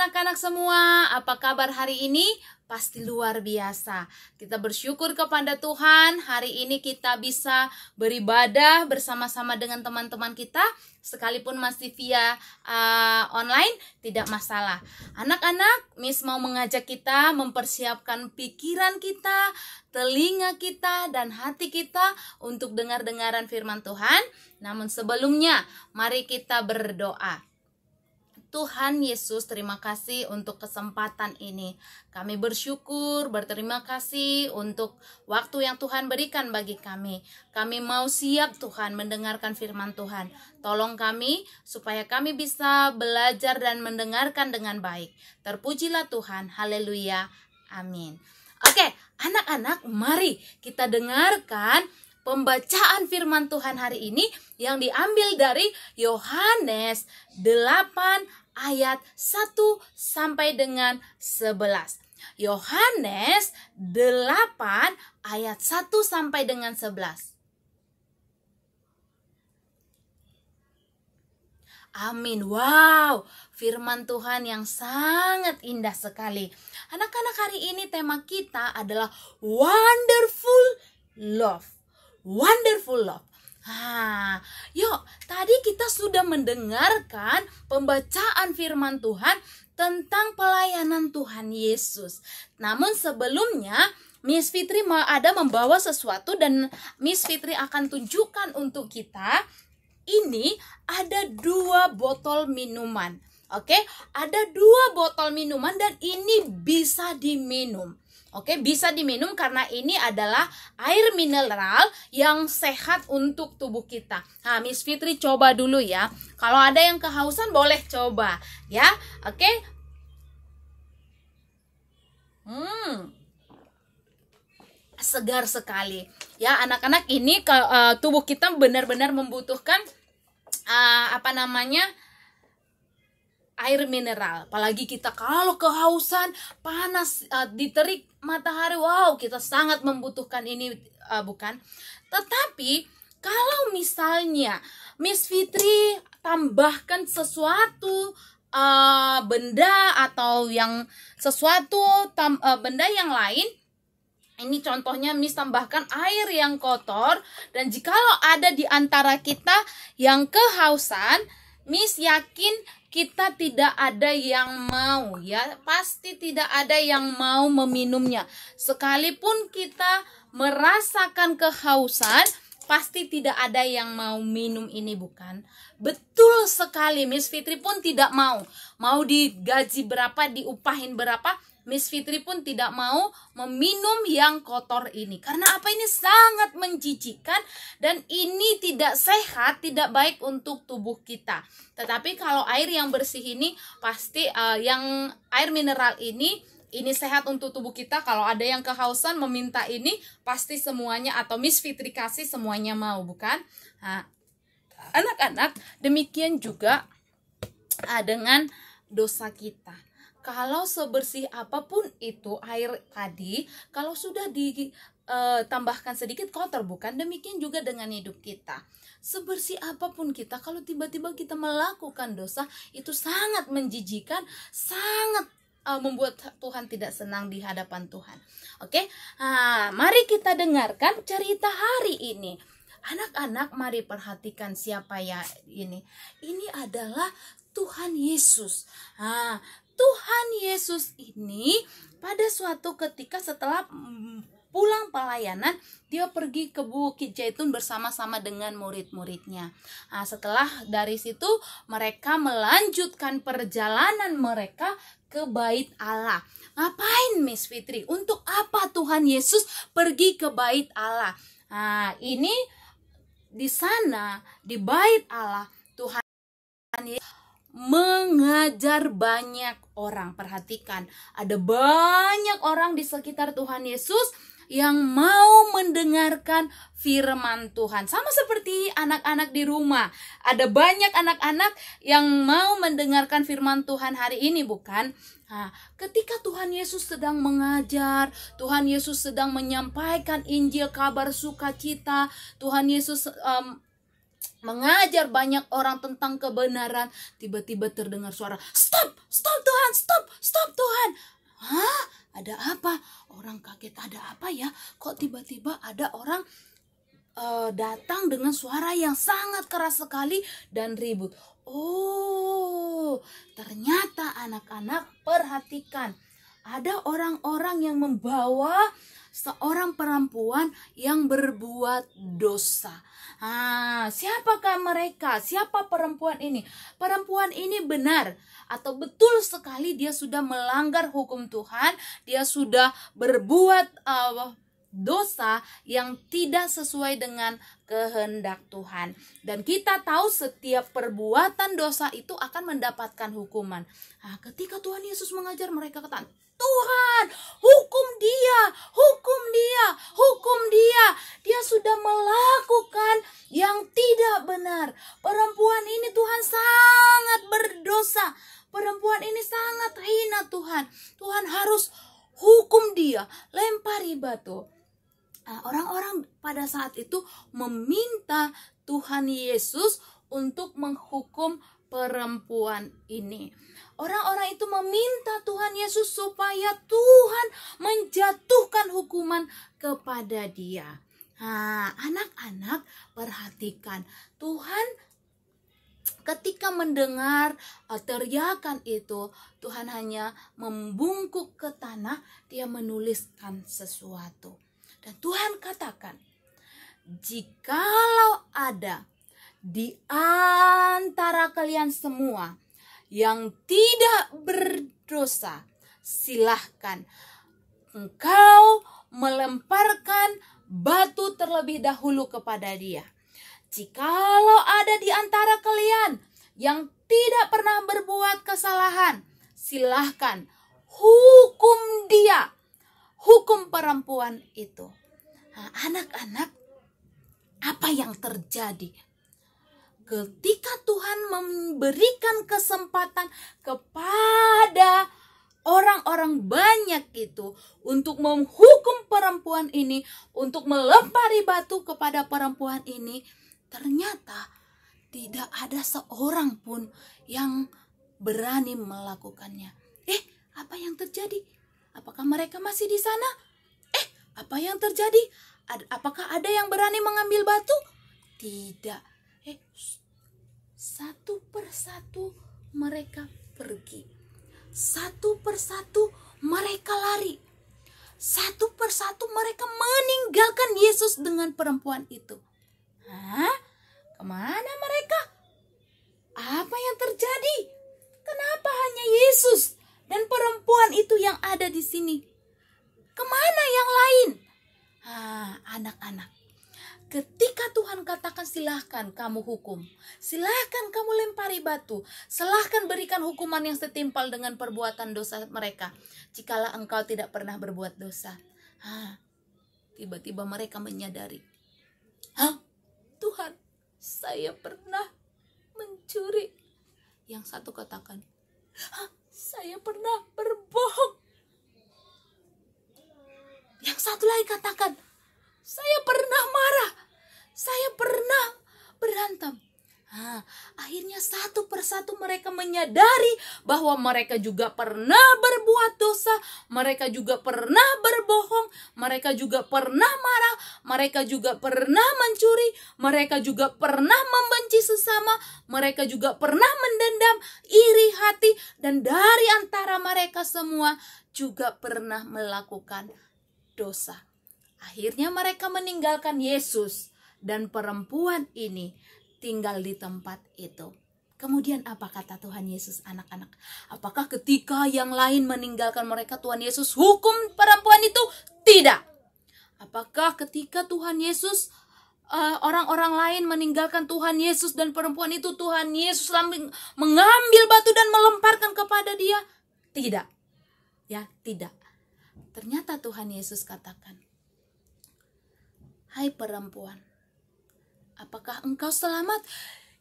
anak-anak semua, apa kabar hari ini? Pasti luar biasa. Kita bersyukur kepada Tuhan, hari ini kita bisa beribadah bersama-sama dengan teman-teman kita, sekalipun masih via online, tidak masalah. Anak-anak, Miss mau mengajak kita mempersiapkan pikiran kita, telinga kita, dan hati kita untuk dengar-dengaran firman Tuhan. Namun sebelumnya, mari kita berdoa. Tuhan Yesus, terima kasih untuk kesempatan ini. Kami bersyukur, berterima kasih untuk waktu yang Tuhan berikan bagi kami. Kami mau siap Tuhan mendengarkan firman Tuhan. Tolong kami supaya kami bisa belajar dan mendengarkan dengan baik. Terpujilah Tuhan, haleluya, amin. Oke, anak-anak, mari kita dengarkan pembacaan firman Tuhan hari ini yang diambil dari Yohanes 8 ayat 1 sampai dengan 11. Yohanes 8 ayat 1 sampai dengan 11. Amin. Wow, firman Tuhan yang sangat indah sekali. Anak-anak, hari ini tema kita adalah wonderful love. Wonderful love. Yuk, tadi kita sudah mendengarkan pembacaan firman Tuhan tentang pelayanan Tuhan Yesus. Namun sebelumnya, Miss Fitri membawa sesuatu dan Miss Fitri akan tunjukkan untuk kita. Ini ada 2 botol minuman. Oke, ada 2 botol minuman dan ini bisa diminum. Oke, bisa diminum karena ini adalah air mineral yang sehat untuk tubuh kita. Miss Fitri coba dulu ya. Kalau ada yang kehausan boleh coba ya. Oke. Segar sekali. Ya, anak-anak, ini tubuh kita benar-benar membutuhkan air mineral. Apalagi kita kalau kehausan, panas, diterik matahari, wow, kita sangat membutuhkan ini, bukan? Tetapi kalau misalnya Miss Fitri tambahkan sesuatu benda atau benda yang lain, ini contohnya Miss tambahkan air yang kotor, dan jikalau ada di antara kita yang kehausan, Miss yakin kita tidak ada yang mau, ya, pasti tidak ada yang mau meminumnya. Sekalipun kita merasakan kehausan, pasti tidak ada yang mau minum ini, bukan? Betul sekali, Miss Fitri pun tidak mau. Mau digaji berapa, diupahin berapa, Miss Fitri pun tidak mau meminum yang kotor ini. Karena apa? Ini sangat menjijikkan dan ini tidak sehat, tidak baik untuk tubuh kita. Tetapi kalau air yang bersih ini pasti yang air mineral ini sehat untuk tubuh kita. Kalau ada yang kehausan meminta ini, pasti semuanya atau Miss Fitri kasih semuanya mau, bukan? Anak-anak, demikian juga dengan dosa kita. Kalau sebersih apapun itu air tadi, kalau sudah ditambahkan sedikit kotor, bukan? Demikian juga dengan hidup kita. Sebersih apapun kita, kalau tiba-tiba kita melakukan dosa, itu sangat menjijikan, sangat membuat Tuhan tidak senang di hadapan Tuhan. Oke, mari kita dengarkan cerita hari ini. Anak-anak, mari perhatikan siapa ya ini. Ini adalah Tuhan Yesus. Tuhan Yesus ini pada suatu ketika setelah pulang pelayanan, dia pergi ke Bukit Zaitun bersama-sama dengan murid-muridnya. Setelah dari situ mereka melanjutkan perjalanan mereka ke Bait Allah. Ngapain, Miss Fitri? Untuk apa Tuhan Yesus pergi ke Bait Allah? Ini di sana di Bait Allah Tuhan Yesus mengajar banyak orang. Perhatikan, ada banyak orang di sekitar Tuhan Yesus yang mau mendengarkan firman Tuhan. Sama seperti anak-anak di rumah. Ada banyak anak-anak yang mau mendengarkan firman Tuhan hari ini, bukan? Ketika Tuhan Yesus sedang mengajar, Tuhan Yesus sedang menyampaikan Injil, kabar sukacita, Tuhan Yesus mengajar banyak orang tentang kebenaran, tiba-tiba terdengar suara, "Stop, stop Tuhan, stop Tuhan." Hah? Ada apa? Orang kaget, ada apa ya? Kok tiba-tiba ada orang datang dengan suara yang sangat keras sekali dan ribut. Oh, ternyata anak-anak perhatikan. Ada orang-orang yang membawa seorang perempuan yang berbuat dosa. Siapakah mereka? Siapa perempuan ini? Perempuan ini benar atau betul sekali dia sudah melanggar hukum Tuhan. Dia sudah berbuat dosa yang tidak sesuai dengan kehendak Tuhan. Dan kita tahu setiap perbuatan dosa itu akan mendapatkan hukuman. Ketika Tuhan Yesus mengajar, mereka katakan, "Tuhan, hukum dia, hukum dia, hukum dia. Dia sudah melakukan yang tidak benar. Perempuan ini Tuhan sangat berdosa. Perempuan ini sangat hina Tuhan. Tuhan harus hukum dia, lempari batu." Orang-orang pada saat itu meminta Tuhan Yesus untuk menghukum perempuan ini. Orang-orang itu meminta Tuhan Yesus supaya Tuhan menjatuhkan hukuman kepada dia. Anak-anak perhatikan, Tuhan ketika mendengar teriakan itu, Tuhan hanya membungkuk ke tanah, dia menuliskan sesuatu. Dan Tuhan katakan, "Jikalau ada di antara kalian semua yang tidak berdosa, silahkan engkau melemparkan batu terlebih dahulu kepada dia. Jikalau ada di antara kalian yang tidak pernah berbuat kesalahan, silahkan hukum dia, hukum perempuan itu." Anak-anak, apa yang terjadi? Ketika Tuhan memberikan kesempatan kepada orang-orang banyak itu untuk menghukum perempuan ini, untuk melempari batu kepada perempuan ini, ternyata tidak ada seorang pun yang berani melakukannya. Apa yang terjadi? Apakah mereka masih di sana? Apa yang terjadi? Apakah ada yang berani mengambil batu? Tidak. Satu persatu mereka pergi. Satu persatu mereka lari. Satu persatu mereka meninggalkan Yesus dengan perempuan itu. Kemana mereka? Apa yang terjadi? Kenapa hanya Yesus dan perempuan itu yang ada di sini? Kemana yang lain? Anak-anak, ketika Tuhan katakan silahkan kamu hukum, silahkan kamu lempari batu, silahkan berikan hukuman yang setimpal dengan perbuatan dosa mereka, jikalau engkau tidak pernah berbuat dosa. Tiba-tiba mereka menyadari, Tuhan, saya pernah mencuri. Yang satu katakan, saya pernah berbohong. Yang satu lagi katakan, saya pernah marah, saya pernah berantem. Akhirnya satu persatu mereka menyadari bahwa mereka juga pernah berbuat dosa, mereka juga pernah berbohong, mereka juga pernah marah, mereka juga pernah mencuri, mereka juga pernah membenci sesama, mereka juga pernah mendendam, iri hati, dan dari antara mereka semua juga pernah melakukan dosa. Akhirnya mereka meninggalkan Yesus dan perempuan ini tinggal di tempat itu. Kemudian apa kata Tuhan Yesus, anak-anak? Apakah ketika yang lain meninggalkan mereka, Tuhan Yesus hukum perempuan itu? Tidak. Apakah ketika Tuhan Yesus orang-orang lain meninggalkan Tuhan Yesus dan perempuan itu, Tuhan Yesus mengambil batu dan melemparkan kepada dia? Tidak. Ya, tidak. Ternyata Tuhan Yesus katakan, "Hai perempuan, apakah engkau selamat?"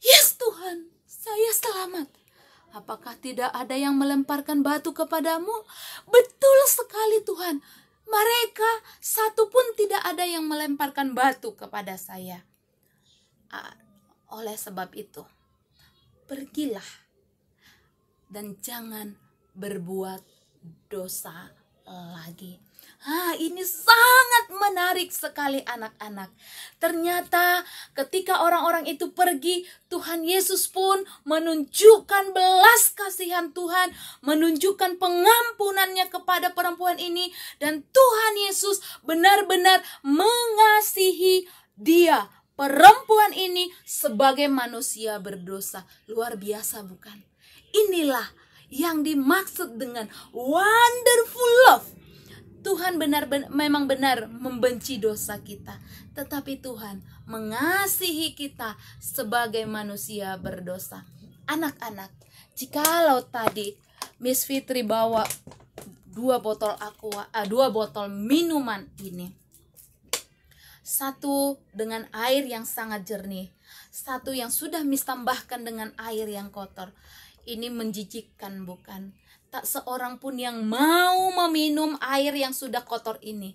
"Yes Tuhan, saya selamat." "Apakah tidak ada yang melemparkan batu kepadamu?" "Betul sekali Tuhan, mereka satu pun tidak ada yang melemparkan batu kepada saya." Oleh sebab itu, pergilah dan jangan berbuat dosa lagi. Ini sangat menarik sekali anak-anak. Ternyata ketika orang-orang itu pergi, Tuhan Yesus pun menunjukkan belas kasihan Tuhan, menunjukkan pengampunannya kepada perempuan ini, dan Tuhan Yesus benar-benar mengasihi dia, perempuan ini, sebagai manusia berdosa. Luar biasa bukan? Inilah yang dimaksud dengan wonderful love. Tuhan memang benar membenci dosa kita, tetapi Tuhan mengasihi kita sebagai manusia berdosa. Anak-anak, jikalau tadi Miss Fitri bawa 2 botol minuman ini, satu dengan air yang sangat jernih, satu yang sudah Miss tambahkan dengan air yang kotor. Ini menjijikkan bukan? Tak seorang pun yang mau meminum air yang sudah kotor ini.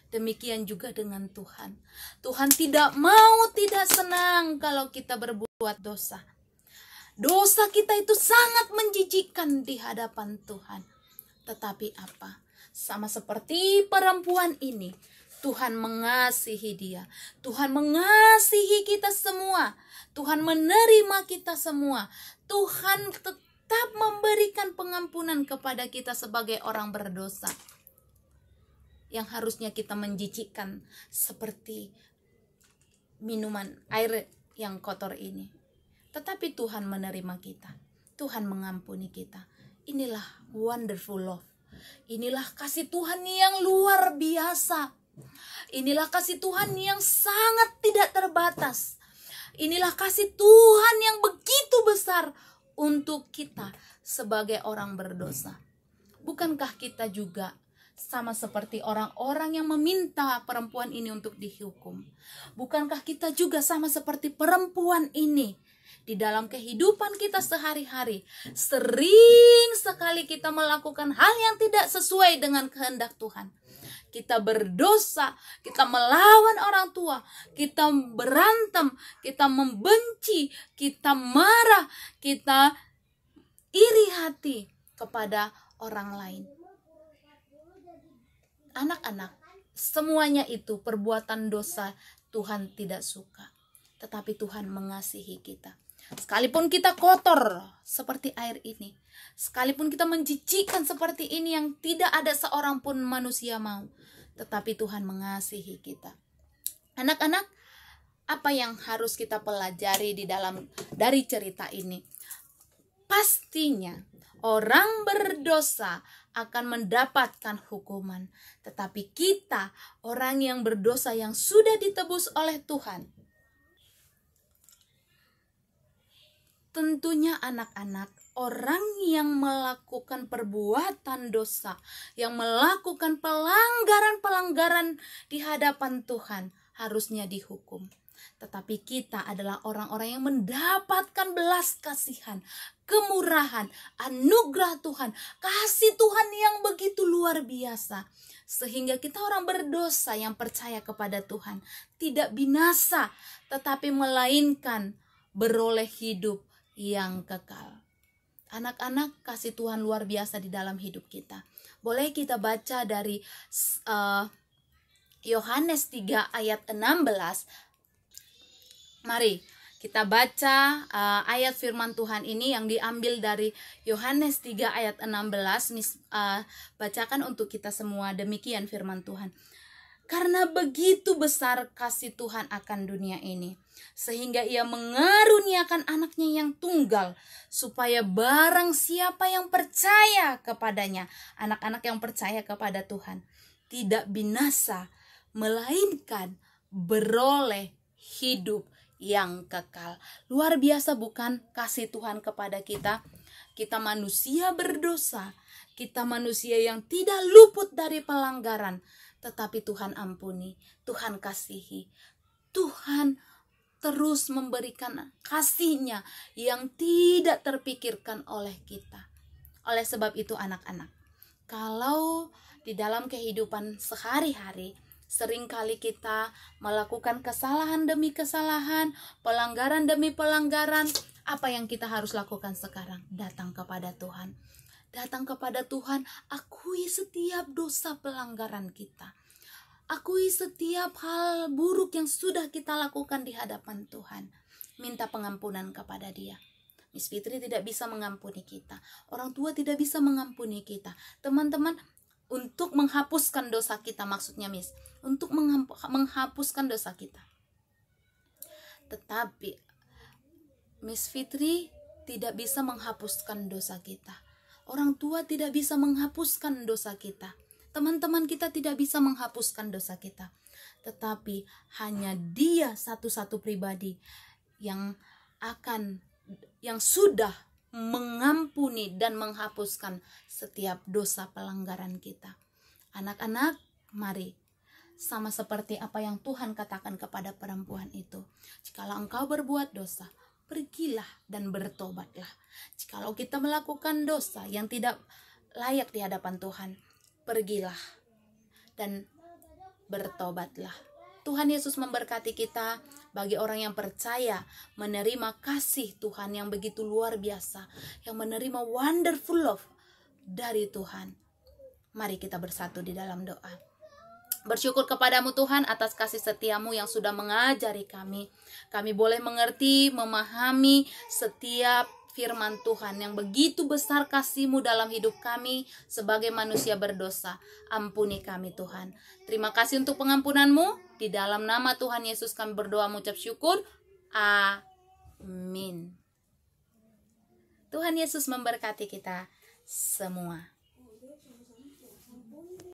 Demikian juga dengan Tuhan. Tuhan tidak mau, tidak senang kalau kita berbuat dosa. Dosa kita itu sangat menjijikkan di hadapan Tuhan. Tetapi apa? Sama seperti perempuan ini, Tuhan mengasihi dia. Tuhan mengasihi kita semua. Tuhan menerima kita semua. Tuhan tetap memberikan pengampunan kepada kita sebagai orang berdosa. Yang harusnya kita menjijikkan seperti minuman air yang kotor ini. Tetapi Tuhan menerima kita. Tuhan mengampuni kita. Inilah wonderful love. Inilah kasih Tuhan yang luar biasa. Inilah kasih Tuhan yang sangat tidak terbatas. Inilah kasih Tuhan yang begitu besar untuk kita sebagai orang berdosa. Bukankah kita juga sama seperti orang-orang yang meminta perempuan ini untuk dihukum? Bukankah kita juga sama seperti perempuan ini? Di dalam kehidupan kita sehari-hari, sering sekali kita melakukan hal yang tidak sesuai dengan kehendak Tuhan. Kita berdosa, kita melawan orang tua, kita berantem, kita membenci, kita marah, kita iri hati kepada orang lain. Anak-anak, semuanya itu perbuatan dosa Tuhan tidak suka. Tetapi Tuhan mengasihi kita. Sekalipun kita kotor seperti air ini, sekalipun kita menjijikkan seperti ini yang tidak ada seorang pun manusia mau, tetapi Tuhan mengasihi kita. Anak-anak, apa yang harus kita pelajari dari cerita ini? Pastinya orang berdosa akan mendapatkan hukuman, tetapi kita, orang yang berdosa yang sudah ditebus oleh Tuhan, tentunya anak-anak, orang yang melakukan perbuatan dosa, yang melakukan pelanggaran-pelanggaran di hadapan Tuhan, harusnya dihukum. Tetapi kita adalah orang-orang yang mendapatkan belas kasihan, kemurahan, anugerah Tuhan, kasih Tuhan yang begitu luar biasa. Sehingga kita orang berdosa yang percaya kepada Tuhan, tidak binasa, tetapi melainkan beroleh hidup yang kekal. Anak-anak, kasih Tuhan luar biasa di dalam hidup kita. Boleh kita baca dari Yohanes 3 ayat 16. Mari kita baca ayat firman Tuhan ini yang diambil dari Yohanes 3 ayat 16. Bacakan untuk kita semua. Demikian firman Tuhan. Karena begitu besar kasih Tuhan akan dunia ini, sehingga ia mengaruniakan anaknya yang tunggal, supaya barang siapa yang percaya kepadanya, anak-anak yang percaya kepada Tuhan, tidak binasa, melainkan beroleh hidup yang kekal. Luar biasa bukan kasih Tuhan kepada kita? Kita manusia berdosa, kita manusia yang tidak luput dari pelanggaran, tetapi Tuhan ampuni, Tuhan kasihi, Tuhan terus memberikan kasih-Nya yang tidak terpikirkan oleh kita. Oleh sebab itu anak-anak, kalau di dalam kehidupan sehari-hari, Seringkali kita melakukan kesalahan demi kesalahan, pelanggaran demi pelanggaran. Apa yang kita harus lakukan sekarang? Datang kepada Tuhan. Datang kepada Tuhan, akui setiap dosa pelanggaran kita. Akui setiap hal buruk yang sudah kita lakukan di hadapan Tuhan. Minta pengampunan kepada Dia. Miss Fitri tidak bisa mengampuni kita. Orang tua tidak bisa mengampuni kita. Teman-teman, untuk menghapuskan dosa kita, maksudnya Miss, untuk menghapuskan dosa kita. Tetapi Miss Fitri tidak bisa menghapuskan dosa kita. Orang tua tidak bisa menghapuskan dosa kita. Teman-teman kita tidak bisa menghapuskan dosa kita. Tetapi hanya Dia satu-satu pribadi yang sudah mengampuni dan menghapuskan setiap dosa pelanggaran kita. Anak-anak, mari, sama seperti apa yang Tuhan katakan kepada perempuan itu. Jikalau engkau berbuat dosa, pergilah dan bertobatlah. Jikalau kita melakukan dosa yang tidak layak di hadapan Tuhan, pergilah dan bertobatlah. Tuhan Yesus memberkati kita. Bagi orang yang percaya menerima kasih Tuhan yang begitu luar biasa, yang menerima wonderful love dari Tuhan, mari kita bersatu di dalam doa. Bersyukur kepadamu Tuhan atas kasih setiamu yang sudah mengajari kami. Kami boleh mengerti, memahami setiap firman Tuhan yang begitu besar kasih-Mu dalam hidup kami sebagai manusia berdosa. Ampuni kami Tuhan. Terima kasih untuk pengampunan-Mu. Di dalam nama Tuhan Yesus kami berdoa mengucap syukur. Amin. Tuhan Yesus memberkati kita semua.